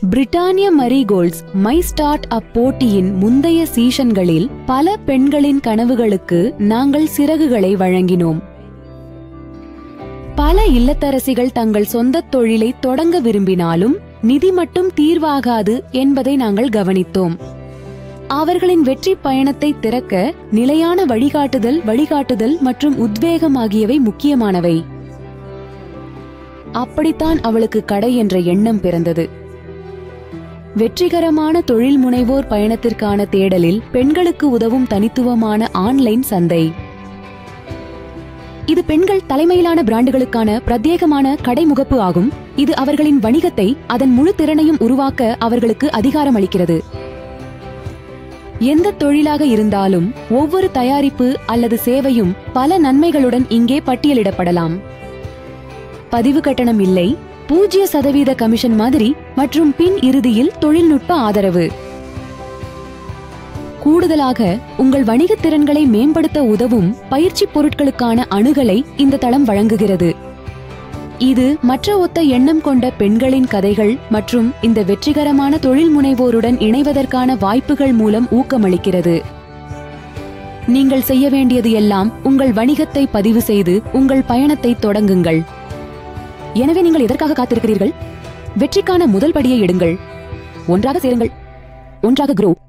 Britannia மரிகோல்ட்ஸ் my start up போட்டியின் முந்தைய சீசன்களில் பல பெண்களின் கனவுகளுக்கு நாங்கள் சிறகுகளை வழங்கினோம். பல இல்லத்தரசிகள் தங்கள் சொந்த தொழிலை தொடங்க விரும்பினாலும் நிதி மட்டும் தீர்வாகாது என்பதை நாங்கள் கவனித்தோம். அவர்களின் வெற்றி பயணத்தை திறக்க நிலையான வழிகாட்டுதல் மற்றும் உத்வேகம் ஆகியவை முக்கியமானவை. அப்படித்தான் அவளுக்கு கடை என்ற எண்ணம் பிறந்தது. வெற்றிகரமான தொழில் முனைவோர் பயணத்திற்கான தேடலில் பெண்களுக்கு உதவும் தனித்துவமான ஆன்லைன் சந்தை. இது பெண்கள் தலைமையிலான பிராண்டுகளுக்கான பிரத்யேகமான கடை முகப்பு ஆகும். இது அவர்களின் வணிகத்தை அதன் முழு திறனையும் உருவாக்க அவர்களுக்கு அதிகாரம் அளிக்கிறது. எந்த தொழிலாக இருந்தாலும் ஒவ்வொரு தயாரிப்பு அல்லது சேவையும் பல நன்மைகளுடன் இங்கே பட்டியலிடப்படலாம். பதிவு கட்டணம் இல்லை, 0% கமிஷன் மாதிரி மற்றும் பின் இறுதியில் தொழில்நுட்ப ஆதரவு. கூடுதலாக உங்கள் வணிகத் திறன்களை மேம்படுத்த உதவும் பயிற்சி பொருட்களுக்கான அணுகலை இந்த தளம் வழங்குகிறது. இது மற்ற ஒத்த எண்ணம் கொண்ட பெண்களின் கதைகள் மற்றும் இந்த வெற்றிகரமான தொழில் முனைவோருடன் இணைவதற்கான வாய்ப்புகள் மூலம் ஊக்கமளிக்கிறது. நீங்கள் செய்ய வேண்டியது எல்லாம் உங்கள் வணிகத்தை பதிவு செய்து உங்கள் பயணத்தை தொடங்குங்கள். எனவே நீங்கள் எதற்காக காத்திருக்கிறீர்கள்? வெற்றிக்கான முதல் படியை எடுங்கள். ஒன்றாக சேருங்கள். ஒன்றாக grow.